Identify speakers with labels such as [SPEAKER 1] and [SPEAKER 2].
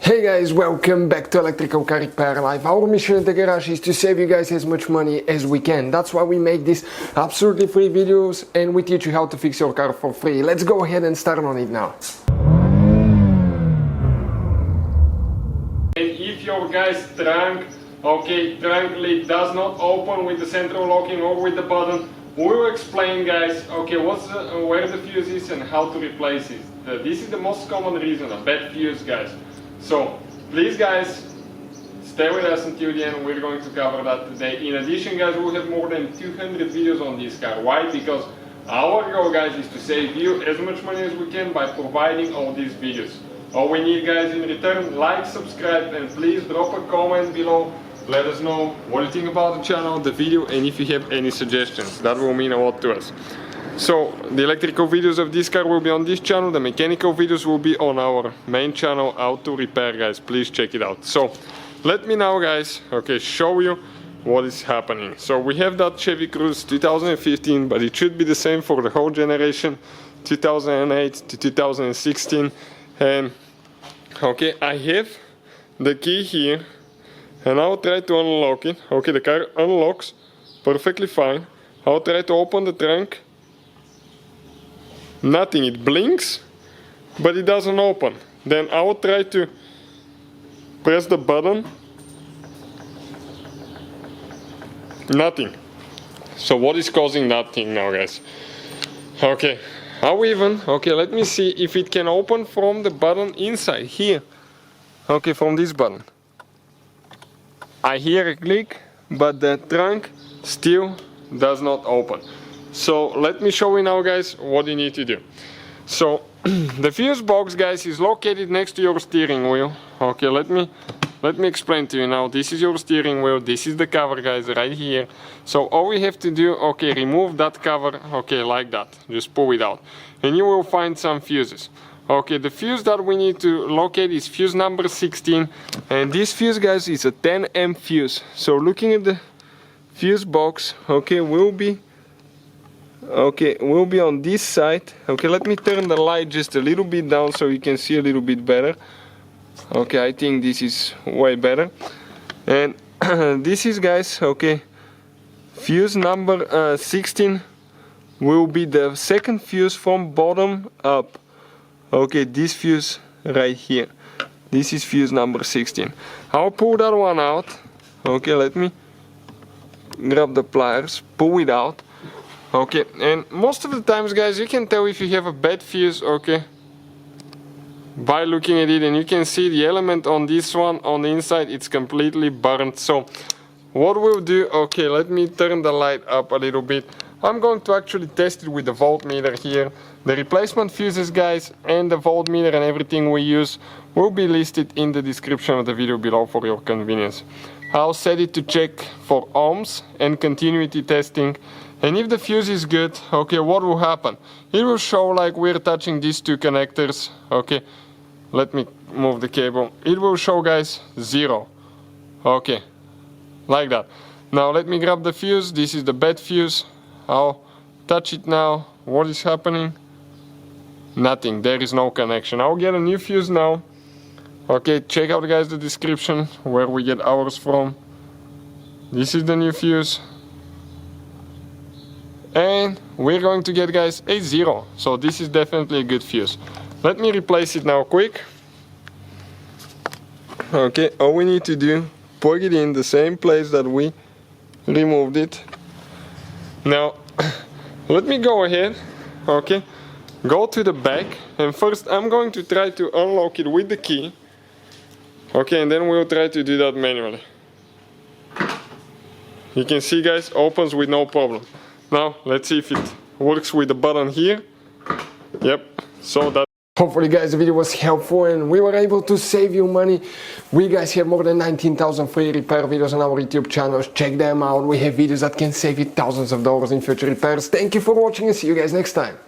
[SPEAKER 1] Hey guys, welcome back to Electrical Car Repair Live. Our mission at the garage is to save you guys as much money as we can. That's why we make these absolutely free videos and we teach you how to fix your car for free. Let's go ahead and start on it now. And if your guy's trunk lid does not open with the central locking or with the button, we will explain, guys, where the fuse is and how to replace it. This is the most common reason, a bad fuse, guys. So please, guys, stay with us until the end. We're going to cover that today. In addition, guys, we have more than 200 videos on this car. Why? Because our goal, guys, is to save you as much money as we can by providing all these videos. All we need, guys, in return, like, subscribe, and please drop a comment below. Let us know what you think about the channel, the video, and if you have any suggestions. That will mean a lot to us. So the electrical videos of this car will be on this channel, the mechanical videos will be on our main channel, Auto Repair, guys. Please check it out. So let me now, guys, show you what is happening. So we have that Chevy Cruze 2015, but it should be the same for the whole generation, 2008 to 2016. And I have the key here, and I'll try to unlock it. The car unlocks perfectly fine. I'll try to open the trunk. Nothing, it blinks, but it doesn't open. Then I will try to press the button. Nothing. So what is causing that thing now, guys? Let me see if it can open from the button inside here. From this button. I hear a click, but the trunk still does not open. So let me show you now, guys, what you need to do. So the fuse box, guys, is located next to your steering wheel. Let me explain to you now. This is your steering wheel, this is the cover, guys, right here. So all we have to do, remove that cover, like that. Just pull it out. And you will find some fuses. The fuse that we need to locate is fuse number 16. And this fuse, guys, is a 10 amp fuse. So looking at the fuse box, will be on this side. Let me turn the light just a little bit down so you can see a little bit better. I think this is way better. And this is, guys, fuse number 16 will be the second fuse from bottom up. This fuse right here. This is fuse number 16. I'll pull that one out. Let me grab the pliers, pull it out. And most of the times, guys, you can tell if you have a bad fuse, by looking at it, and you can see the element on this one on the inside, it's completely burnt. So what we'll do, let me turn the light up a little bit. I'm going to actually test it with the voltmeter here. The replacement fuses, guys, and the voltmeter and everything we use will be listed in the description of the video below for your convenience. I'll set it to check for ohms and continuity testing. And if the fuse is good, what will happen? It will show like we're touching these two connectors. Let me move the cable. It will show, guys, 0. Like that. Now let me grab the fuse. This is the bad fuse. I'll touch it now. What is happening? Nothing. There is no connection. I'll get a new fuse now. Check out, guys, the description where we get ours from. This is the new fuse. And we're going to get, guys, a 0. So this is definitely a good fuse. Let me replace it now quick. All we need to do, plug it in the same place that we removed it. Now let me go ahead, go to the back, and first I'm going to try to unlock it with the key. And then we'll try to do that manually. You can see, guys, opens with no problem. Now let's see if it works with the button here. Yep, so that. Hopefully, guys, the video was helpful and we were able to save you money. We, guys, have more than 19,000 free repair videos on our YouTube channels. Check them out. We have videos that can save you thousands of dollars in future repairs. Thank you for watching and see you guys next time.